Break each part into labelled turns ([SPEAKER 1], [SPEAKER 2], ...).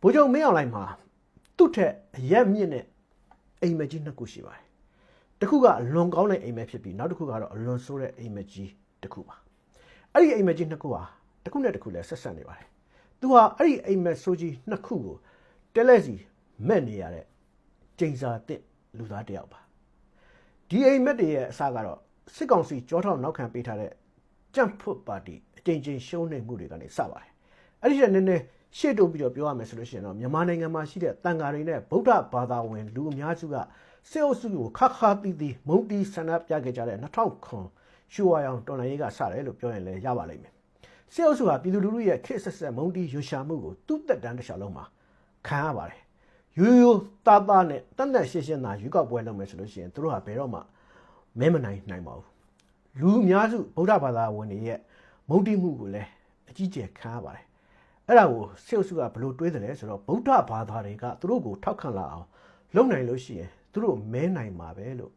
[SPEAKER 1] ဗိုလ်ချုပ်မင်းအောင်လှိုင်မှာသူ့ထက်အရက်မြင့်တဲ့အိမ်မက်ကြီးနှစ်ခုရှိပါတယ်တစ်ခုကအလွန်ကောင်းတဲ့အိမ်မက်ဖြစ်ပြီးနောက်တစ်ခုကတော့အလွန်ဆိုးတဲ့အိမ်မက်ကြီးတစ်ခုပါအဲ့ဒီအိမ်မက်ကြီးနှစ်ခုဟာတစ်ခုနဲ့တစ်ခုလည်းဆက်ဆက်နေပါတယ်သူဟာအဲ့ဒီအိမ်မက်ဆိုးကြီးနှစ်ခုကိုတဲလက်စီမဲ့နေရတဲ့ကျိန်စာတစ်လူသားတစ်ယောက်ပါဒီအိမ်မက်တွေရဲ့အစကတော့စစ်ကောင်စီကြောထောက်နောက်ခံပေးထားတဲ့ကြံ့ဖွတ်ပါတီအကြိမ်ကြိမ်ရှုံးနေမှုတွေကနေစပါတယ်အဲ့ဒီနည်းနည်းရှေ့တိုးပြီးတော့ပြောရမယ်ဆိုလို့ရှိရင်တော့မြန်မာနိုင်ငံမှာရှိတဲ့တန်ဃာတွေနဲ့ဗုဒ္ဓဘာသာဝင်လူအများစုကစစ်အုပ်စုကိုခါတီးတီးမုံတီးဆန္ဒပြခဲ့ကြတဲ့2009ရွှေဝါရောင်တော်လှန်ရေးကစတယ်လို့ပြောရင်လည်းရပါလိမ့်မယ်စစ်အုပ်စုဟာပြည်သူလူထုရဲ့ခေတ်ဆက်ဆက်မုံတီးရွှေရှာမှုကိုသူ့တက်တန်းတစ်လျှောက်လုံးမှာခံရပါတယ်ရိုးရိုးသားသားနဲ့တတ်တတ်ရှင်းရှင်းသာရွေးကောက်ပွဲလုပ်မယ်ဆိုလို့ရှိရင်သူတို့ဟာဘယ်တော့မှမဲမနိုင်ပါဘူးလူအများစုဗုဒ္ဓဘာသာဝင်တွေရဲ့မုံတီးမှုကိုလည်းအကြီးကျယ်ခံရပါတယ်အဲ့ဒါကိုစစ်အုပ်စုကဘလို့တွေးတယ်လဲဆိုတော့ဗုဒ္ဓဘာသာတွေကသူတို့ကိုထောက်ခံလာအောင်လုပ်နိုင်လို့ရှိရင်သူတို့မဲနိုင်မှာပဲလို့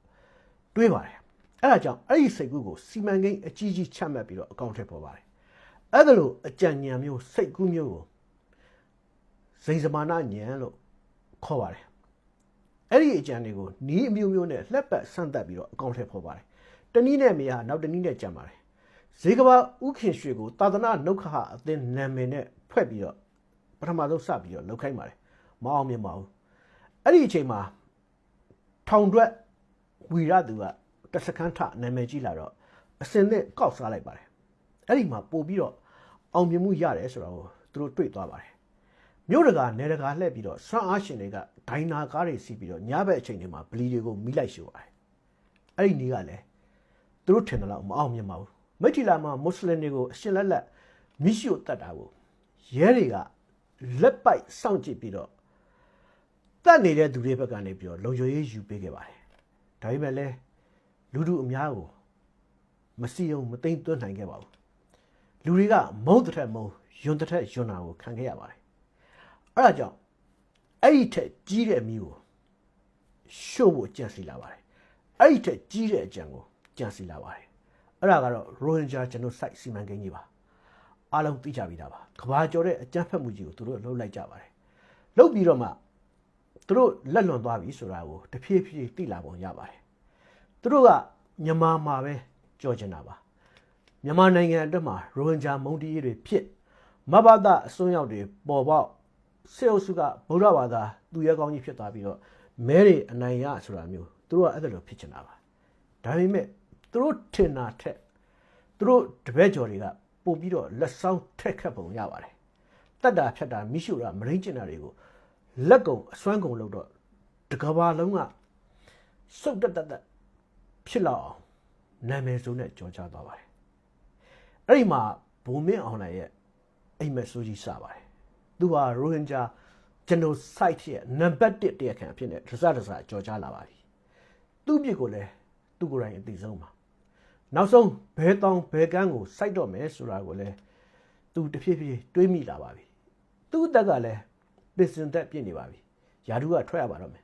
[SPEAKER 1] တွေးပါတယ်အဲ့ဒါကြောင့်အဲ့ဒီစိတ်ကူးကိုစီမံကိန်းအကြီးကြီးချမှတ်ပြီးတော့အကောင့်ထည့်ပေါ်ပါတယ်အဲ့ဒါလို့အကြံဉာဏ်မျိုးစိတ်ကူးမျိုးကိုစိန်စမာနဉာဏ်လို့ခေါ်ပါတယ်အဲ့ဒီအကြံတွေကိုနီးအမျိုးမျိုးနဲ့လှက်ပတ်ဆန့်သက်ပြီးတော့အကောင့်ထည့်ပေါ်ပါတယ်တနည်းနဲ့မရနောက်တနည်းနဲ့ကြံပါတယ်ဇေကဘာဥခင်ရွှေကိုသာသနာနှုတ်ခဟအသင်းနာမည်နဲ့ဖွဲ့ပြီးတော့ပထမဆုံးစပြီးတော့လောက်ခိုင်းပါတယ်မအောင်မြင်ပါဘူးအဲ့ဒီအချိန်မှာထောင်တွက်ဝီရသူကတစခန်းထနာမည်ကြီးလာတော့အစင်နဲ့ကောက်စားလိုက်ပါတယ်အဲ့ဒီမှာပို့ပြီးတော့အောင်မြင်မှုရတယ်ဆိုတော့သူတို့တွေ့သွားပါတယ်မြို့တကာနယ်တကာလှည့်ပြီးတော့ဆွမ်းအားရှင်တွေကဒိုင်နာကားတွေစီးပြီးတော့ညဘက်အချိန်တွေမှာဗလီတွေကိုမိလိုက်ရှို့ပါတယ်အဲ့ဒီနေ့ကလည်းသူတို့ထင်တယ်လို့မအောင်မြင်ပါဘူးမိထီလာမှာမွတ်စလင်တွေကိုအရှင်လက်လက်မိရှို့တတ်တာကိုရဲတွေကလက်ပိုက်စောင့်ကြည့်ပြီးတော့တတ်နေတဲ့သူတွေဘက်ကနေပြီးတော့လုံခြုံရေးယူပေးခဲ့ပါတယ်ဒါပေမဲ့လည်းလူတို့အများကိုမစီယုံမသိမ့်သွင်းနိုင်ခဲ့ပါဘူးလူတွေကမုံတစ်ထက်မုံယွန်းတစ်ထက်ယွန်းတာကိုခံခဲ့ရပါတယ်အဲ့ဒါကြောင့်အဲ့ဒီထက်ကြီးတဲ့မျိုးကိုရှို့ဖို့ကြံစီလာပါတယ်အဲ့ဒီထက်ကြီးတဲ့အကြံကိုကြံစီလာပါတယ်အဲ့ဒါကတော့ရိုဟင်ဂျာဂျနိုဆိုက်စီမံကိန်းကြီးပါအားလုံးသိကြပြီးသားပါကဘာကျော်တဲ့အကြမ်းဖက်မှုကြီးကိုသူတို့လှုပ်လိုက်ကြပါတယ်လှုပ်ပြီးတော့မှသူတို့လက်လွန်သွားပြီဆိုတာကိုတဖြည်းဖြည်းသိလာပုံရပါတယ်သူတို့ကမြန်မာမှာပဲကြော်ချင်တာပါမြန်မာနိုင်ငံအတွက်မှာရိုဟင်ဂျာမုံတီးတွေဖြစ်မဘာသာအစွန်းရောက်တွေပေါ်ပေါက်စစ်အုပ်စုကဗုဒ္ဓဘာသာသူရဲကောင်းကြီးဖြစ်သွားပြီးတော့မဲတွေအနိုင်ရဆိုတာမျိုးသူတို့ကအဲ့ဒါလိုဖြစ်ချင်တာပါဒါပေမဲ့သူတို့ထင်တာထက်သူတို့တပည့်ကျော်တွေကပို့ပြီးတော့လက်ဆောင်ထက်ခတ်ပုံရပါတယ်တတ်တာဖြတ်တာမိရှုတာမရင်းကျင်တာတွေကိုလက်ကုံအစွမ်းကုံလို့တော့တကဘာလုံးကစုတ်တက်ဖြစ်လာအောင်နာမည်ဆိုးနဲ့ကြော်ကြားသွားပါတယ်အဲ့ဒီမှာဘုံမင်းအောင်လှိုင်ရဲ့အိမ်မက်ဆိုးကြီးစပါတယ်သူဟာရိုဟင်ဂျာဂျနိုဆိုက်ရဲ့နံပါတ်1တရားခံအဖြစ်နဲ့တစကြော်ကြားလာပါပြီသူ့ပြစ်ကိုလည်းသူ့ကိုယ်တိုင်အသိဆုံးပါနောက်ဆုံးဘဲတောင်ဘဲကန်းကိုစိုက်တော့မယ်ဆိုတာကိုလည်းသူတဖြည်းဖြည်းတွေးမိလာပါပြီသူ့အသက်ကလည်းပင်စင်သက်ပြည့်နေပါပြီယာဒူးကထွက်ရပါတော့မယ်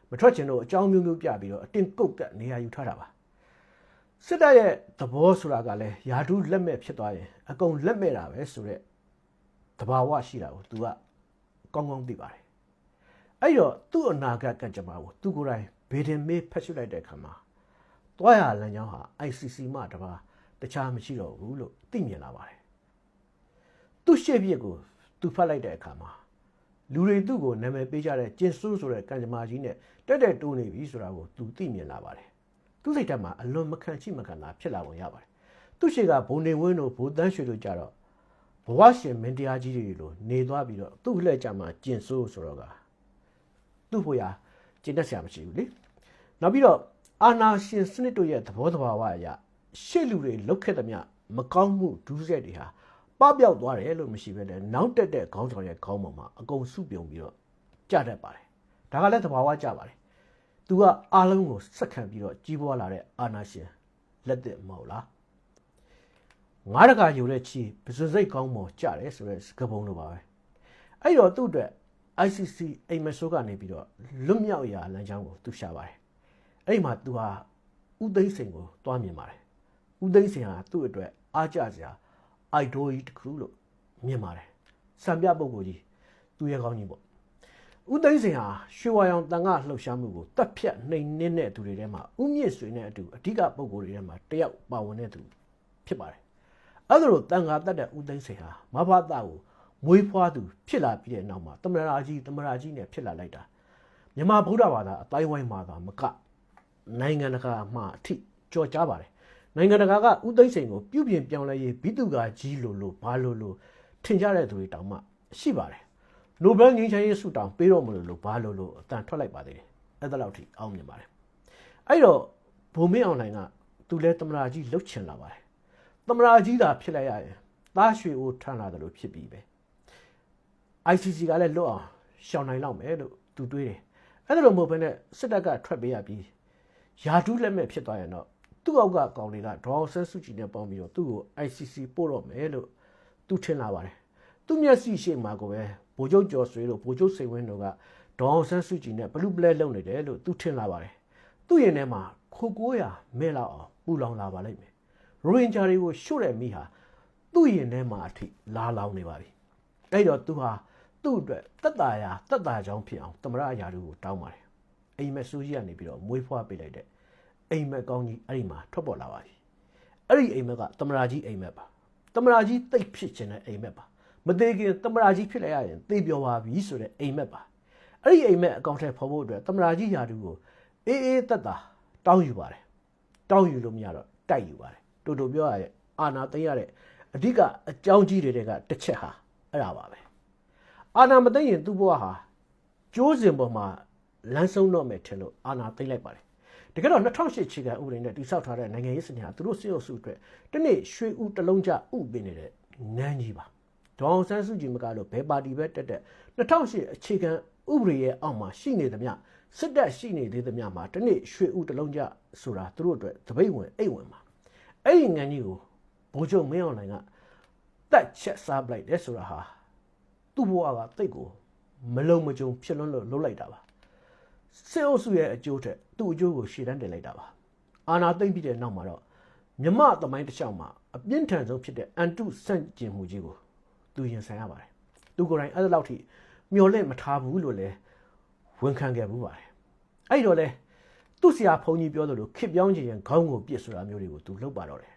[SPEAKER 1] မထွက်ချင်တော့အကြောင်းမျိုးမျိုးပြပြီးတော့အတင်းကုတ်ကနေရာယူထားတာပါစစ်တပ်ရဲ့သဘောဆိုတာကလည်းယာဒူးလက်မဲ့ဖြစ်သွားရင်အကုန်လက်မဲ့တာပဲဆိုတဲ့သဘာဝရှိတာကိုသူကကောင်းကောင်းသိပါတယ်အဲ့တော့သူ့အနာဂတ်ကကြမှာကိုသူကိုယ်တိုင်ဘေဒင်မေးဖက်ရှုလိုက်တဲ့အခါမှာတွားရလမ်းကြောင်းဟာ ICC မှတပါတခြားမရှိတော့ဘူးလို့သိမြင်လာပါတယ်သူ့ရှေ့ပြစ်ကိုသူဖတ်လိုက်တဲ့အခါမှာလူတွေသူ့ကိုနာမည်ပေးကြတဲ့ကျင်ဆိုးဆိုတဲ့ကံကြမ္မာကြီးနဲ့တက်တိုးနေပြီဆိုတာကိုသူသိမြင်လာပါတယ်သူ့စိတ်ထဲမှာအလွန်မခံချိမခံတာဖြစ်လာပုံရပါတယ်သူ့ရှေ့ကဘုံနေဝင်းတို့ဘိုးတန်းရွှေတို့ကြတော့ဘဝရှင်မင်းတရားကြီးတွေလိုနေသွားပြီးတော့သူ့လှည့်ကြမှာကျင်ဆိုးဆိုတော့ကသူ့ဖို့ရကျင့်တတ်ဆရာမရှိဘူးလေနောက်ပြီးတော့အာနာရှင်စနစ်တို့ရဲ့သဘောတဘာဝအရရှေ့လူတွေလောက်ခဲ့သမျှမကောင်းမှုဒုစရိုက်တွေဟာပပျောက်သွားတယ်လို့မရှိဘဲနဲ့နောက်တက်တဲ့ခေါင်းဆောင်ရဲ့ခေါင်းပေါ်မှာအကုန်စုပြုံပြီးတော့ကြတတ်ပါတယ်ဒါကလည်းသဘာဝကြပါတယ်သူကအားလုံးကိုစက်ခံပြီးတော့ကြီးပွားလာတဲ့အာနာရှင်လက်သစ်မဟုတ်လားငါးတကာယူတဲ့ချီပစွစိတ်ကောင်းပေါ်ကြတယ်ဆိုတဲ့စကားပုံလိုပါပဲအဲ့တော့သူ့အတွက် ICC အိမ်မဆိုးကနေပြီးတော့လွတ်မြောက်ရာလမ်းကြောင်းကိုသူရှာပါတယ်အဲ့ဒီမှာသူဟာဦးသိန်းစိန်ကိုတွားမြင်ပါတယ်ဦးသိန်းစိန်ဟာသူ့အတွက်အားကျစရာအိုက်ဒိုကြီးတစ်ခုလို့မြင်ပါတယ်စံပြပုဂ္ဂိုလ်ကြီးသူရဲ့ကောင်းကြီးပေါ့ ဦးသိန်းစိန်ဟာရွှေဝါရောင်တန်ခါလှုပ်ရှားမှုကိုတပ်ဖြတ်နှိမ်နင်းတဲ့သူတွေထဲမှာဦးမြင့်ဆွေနဲ့အတူအဓိကပုံကိုယ်တွေထဲမှာတယောက်ပါဝင်တဲ့သူဖြစ်ပါတယ်အဲ့ဒါလိုတန်ခါတက်တဲ့ဦးသိန်းစိန်ဟာမဘာသာကိုမွေးဖွားသူဖြစ်လာပြီးတဲ့နောက်မှာသမရာကြီးနဲ့ဖြစ်လာလိုက်တာမြန်မာဗုဒ္ဓဘာသာအတိုင်းဝိုင်းမှာသာမကနိုင်ငံတကာမှာအထိကြော်ကြားပါတယ်နိုင်ငံတကာကဦးသိန်းစိန်ကိုပြုပြင်ပြောင်းလဲရေးဘိတုကာကြီးလို့ဘာလို့ထင်ကြတဲ့သူတွေတောင်မှရှိပါတယ်နိုဘယ်ငြိမ်းချမ်းရေးဆုတောင်းပေးတော့မလို့ဘာလို့အတန်ထွက်လိုက်ပါသေးတယ်အဲ့ဒါလောက်ထိအောင်မြင်ပါတယ်အဲ့တော့ဘုံမင်းအောင်လှိုင်ကသူလဲသမရာကြီးလှုပ်ချင်လာပါတယ်သမရာကြီးသာဖြစ်လိုက်ရရင်သားရွှေအိုးထမ်းလာတယ်လို့ဖြစ်ပြီးပဲ ICC ကလည်းလွတ်အောင်ရှောင်နိုင်လောက်မယ်လို့သူတွေးတယ်အဲ့ဒါလိုမဟုတ်ဘဲနဲ့စစ်တပ်ကထွက်ပေးရပြီးယာတူးလက်မဲ့ဖြစ်သွားရင်တော့သူ့အောက်ကကောင်တွေကဒေါအောင်ဆန်းစုကြည်နဲ့ပေါင်းပြီးတော့သူ့ကို ICC ပို့တော့မယ်လို့သူထင်လာပါတယ်သူမျက်စိရှိမှကိုပဲဗိုလ်ချုပ်ကျော်ဆွေတို့ဗိုလ်ချုပ်စိန်ဝင်းတို့ကဒေါအောင်ဆန်းစုကြည်နဲ့ဘလူးပလဲလုပ်နေတယ်လို့သူထင်လာပါတယ်သူ့ရင်ထဲမှာခိုကိုးရမဲ့လောက်အောင်ပူလောင်လာပါလိမ့်မယ်ရိုဟင်ဂျာတွေကိုရှို့တဲ့မိဟာသူ့ရင်ထဲမှာအထိလာလောင်နေပါပြီအဲ့တော့သူဟာသူ့အတွက်တက်တာကြောင်းဖြစ်အောင်သမရအရာတို့ကိုတောင်းပါတယ်အိမ်မက်ဆိုးကြီးကနေပြီးတော့မွေးဖွားပေးလိုက်တဲ့အိမ်မက်ကောင်းကြီးအဲ့ဒီမှာထွက်ပေါ်လာပါပြီအဲ့ဒီအိမ်မက်ကသမရာကြီးအိမ်မက်ပါသမရာကြီးတိတ်ဖြစ်ခြင်းတဲ့အိမ်မက်ပါမသေးခင်သမရာကြီးဖြစ်လိုက်ရရင်သေပြောပါပြီဆိုတဲ့အိမ်မက်ပါအဲ့ဒီအိမ်မက်အကောင့်ထဲဖော်ဖို့အတွက်သမရာကြီးယာတူကိုအေးတက်တာတောင်းယူပါတယ်တောင်းယူလို့မရတော့တိုက်ယူပါတယ်တူပြောရရဲ့အာနာသိရတဲ့အဓိကအကြောင်းကြီးတွေကတစ်ချက်ဟာအဲ့ဒါပါပဲအာနာမသိရင်သူ့ဘဝဟာကျိုးစင်ပေါ်မှာလမ်းဆုံးတော့မယ်ထင်လို့အာနာသိလိုက်ပါတယ်တကယ်တော့2008ခြေခံဥပဒေနဲ့တိစောက်ထားတဲ့နိုင်ငံရေးစနစ်ဟာသူတို့စစ်အုပ်စုအတွက်တနေ့ရွှေဥတလုံးကြဥပင်နေတဲ့နန်းကြီးပါဒေါအောင်ဆန်းစုကြည်မကလို့ဘယ်ပါတီပဲတက်တဲ့2008အခြေခံဥပဒေရဲ့အောက်မှာရှိနေသမျှစစ်တပ်ရှိနေသေးသမျှမှာတနေ့ရွှေဥတလုံးကြဆိုတာသူတို့အတွက်တပိတ်ဝင်အိတ်ဝင်ပါအဲ့ဒီငန်းကြီးကိုဗိုလ်ချုပ်မင်းအောင်လှိုင်ကတက်ချက်စားပလိုက်တယ်ဆိုတာဟာသူ့ဘဝကတိတ်ကိုမလုံမကြုံဖြစ်လွန်းလို့လှုပ်လိုက်တာပါစစ်အုပ်စုရဲ့အကျိုးထက်သူ့အကျိုးကိုရှေ့တန်းတင်လိုက်တာပါအာဏာသိမ်းပြီးတဲ့နောက်မှာတော့မြမသမိုင်းတစ်လျှောက်မှာအပြင်းထန်ဆုံးဖြစ်တဲ့အန်တုဆန့်ကျင်မှုကြီးကိုသူရင်ဆိုင်ရပါတယ်သူကိုယ်တိုင်အဲ့ဒါလောက်ထိမျော်လင့်မထားဘူးလို့လည်းဝန်ခံခဲ့ဘူးပါတယ်အဲ့တော့လေသူ့ဆရာဖုန်းကြီးပြောသလိုခစ်ပြောင်းခြင်းရင်ခေါင်းကိုပြစ်ဆိုတာမျိုးတွေကိုသူလုပ်ပါတော့တယ်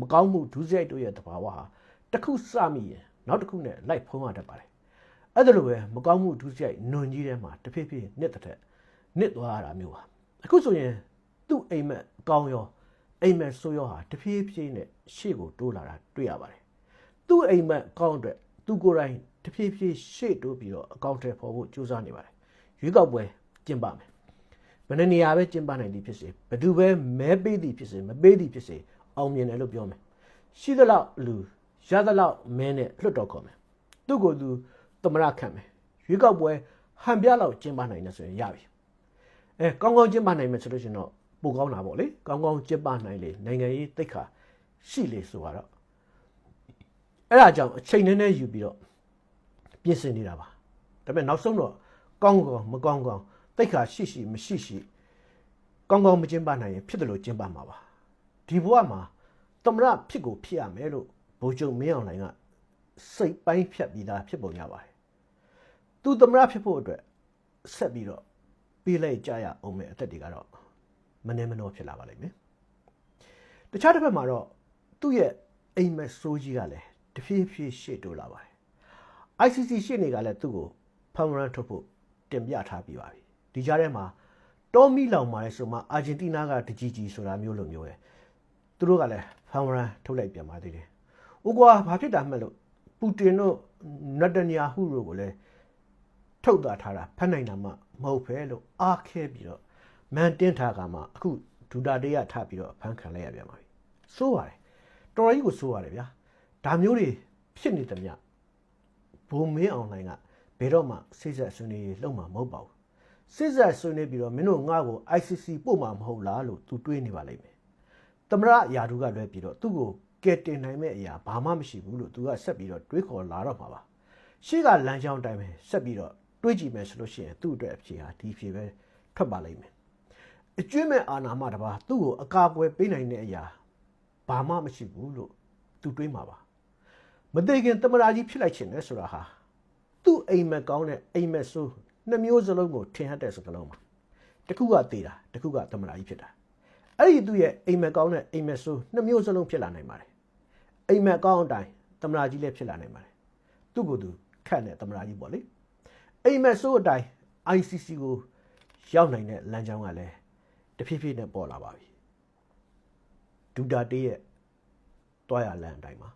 [SPEAKER 1] မကောင်းမှုဒုစရိုက်တို့ရဲ့တဘာဝဟာတစ်ခုစမိရင်နောက်တစ်ခုနဲ့လိုက်ဖုံးရတတ်ပါတယ်အဲ့ဒါလိုပဲမကောင်းမှုဒုစရိုက်နွန်ကြီးထဲမှာတဖြည်းဖြည်းနှစ်သွားရတာမျိုးပါအခုဆိုရင်သူ့အိမ်မက်အကောင်းရောအိမ်မက်ဆိုးရောဟာတဖြည်းဖြည်းနဲ့ရှေ့ကိုတိုးလာတာတွေ့ရပါတယ်သူ့အိမ်မက်အကောင်းအတွက်သူကိုယ်တိုင်တဖြည်းဖြည်းရှေ့တိုးပြီးတော့အကောင့်ထဲပေါ်ဖို့ကြိုးစားနေပါတယ်ရွေးကောက်ပွဲကျင်းပမယ်ဘယ်နှနေရာပဲကျင်းပနိုင်သည်ဖြစ်စေဘယ်သူပဲမဲပေးသည်ဖြစ်စေမပေးသည်ဖြစ်စေအောင်မြင်တယ်လို့ပြောမယ်ရှိသလောက်လူရသလောက်မဲနဲ့လွတ်တော်ခေါ်မယ်သူ့ကိုယ်သူသမရခံမယ်ရွေးကောက်ပွဲဟန်ပြလောက်ကျင်းပနိုင်တယ်ဆိုရင်ရပြီကောင်းကောင်းကျင်းပနိုင်မယ်ဆိုလို့ရှိရင်တော့ပိုကောင်းတာပေါ့လေကောင်းကောင်းကျင်းပနိုင်လေနိုင်ငံရေးသိက္ခာရှိလေဆိုတော့အဲ့ဒါကြောင့်အချိန်နဲ့ယူပြီးတော့ပြင်ဆင်နေတာပါဒါပေမဲ့နောက်ဆုံးတော့ကောင်းကောင်းမကောင်းကောင်းသိက္ခာရှိမရှိကောင်းကောင်းမကျင်းပနိုင်ရင်ဖြစ်တယ်လို့ကျင်းပမှာပါဒီဘဝမှာသမရဖြစ်ကိုဖြစ်ရမယ်လို့ဗိုလ်ချုပ်မင်းအောင်လှိုင်ကစိတ်ပိုင်းဖြတ်ပြီးသားဖြစ်ပုံရပါတယ်သူသမရဖြစ်ဖို့အတွက်ဆက်ပြီးတော့ပြေးလိုက်ကြရအောင်မယ်အသက်တွေကတော့မနှဲမနှောဖြစ်လာပါလိမ့်မယ်တခြားတစ်ဖက်မှာတော့သူ့ရဲ့အိမ်မက်ဆိုးကြီးကလည်းတဖြည်းဖြည်းရှေ့တိုးလာပါတယ် ICC ရှေ့နေကလည်းသူ့ကိုဖမ်းဝရမ်းထုတ်ဖို့တင်ပြထားပြီးပါပြီဒီကြားထဲမှာတော်မီလောင်မာရဲဆိုမှအာဂျင်တီးနားကတကြီးဆိုတာမျိုးလိုမျိုးပဲသူတို့ကလည်းဖမ်းဝရမ်းထုတ်လိုက်ပြန်ပါသေးတယ်ဥကွာဘာဖြစ်တာမှတ်လို့ပူတင်တို့နတ်တန်ယာဟုတို့ကိုလည်းထုတ်သွားထားတာဖမ်းနိုင်တာမှမဟုတ်ပဲလို့အားခဲပြီးတော့မန်တင်းထားကမှအခုဒူတာတေးရထပြီးတော့ဖမ်းခံလိုက်ရပြန်ပါပြီစိုးပါတယ်တော်တော်ကြီးကိုစိုးရတယ်ဗျာဒါမျိုးတွေဖြစ်နေတယ်မြဘုံမင်းအောင်လှိုင်ကဘယ်တော့မှစိတ်ဆက်ဆွေးနွေးလုံးမှာမဟုတ်ပါဘူးစိတ်ဆက်ဆွေးနွေးပြီးတော့မင်းတို့ငါ့ကို ICC ပို့မှာမဟုတ်လားလို့သူတွေးနေပါလိမ့်မယ်သမရယာဒူကလွဲပြီးတော့သူ့ကိုကဲတင်နိုင်မဲ့အရာဘာမှမရှိဘူးလို့သူကဆက်ပြီးတော့တွေးခေါ်လာတော့မှာပါရှေ့ကလမ်းကြောင်းတိုင်းပဲဆက်ပြီးတော့တွေးကြည့်မယ်ဆိုလို့ရှိရင်သူ့အတွက်အဖြေဟာဒီအဖြေပဲထွက်ပါလိမ့်မယ်အကျွင့်မဲ့အာနာမတပါသူ့ကိုအကာအကွယ်ပေးနိုင်တဲ့အရာဘာမှမရှိဘူးလို့သူတွေးမှာပါမသိခင်သမရာကြီးဖြစ်လိုက်ခြင်းနဲ့ဆိုတာဟာသူ့အိမ်မက်ကောင်းတဲ့အိမ်မက်ဆိုး နှစ်မျိုးစလုံးကိုထင်ဟပ်တဲ့စကားလုံးပါတစ်ခုကသေးတာတစ်ခုကသမ္မတကြီးဖြစ်တာအဲ့ဒီသူ့ရဲ့အိမ်မက်ကောင်းတဲ့အိမ်မက်ဆိုးနှစ်မျိုးစလုံးဖြစ်လာနိုင်ပါတယ်အိမ်မက်ကောင်းအတိုင်းသမ္မတကြီးလည်းဖြစ်လာနိုင်ပါတယ်သူ့ကိုယ်သူခန့်တဲ့သမ္မတကြီးပေါ့လေအိမ်မက်ဆိုးအတိုင်း ICC ကိုရောက်နိုင်တဲ့လမ်းကြောင်းကလည်းတဖြည်းဖြည်းနဲ့ပေါ်လာပါပြီဒူတာတေးရဲ့တွားရလမ်းအတိုင်းပါ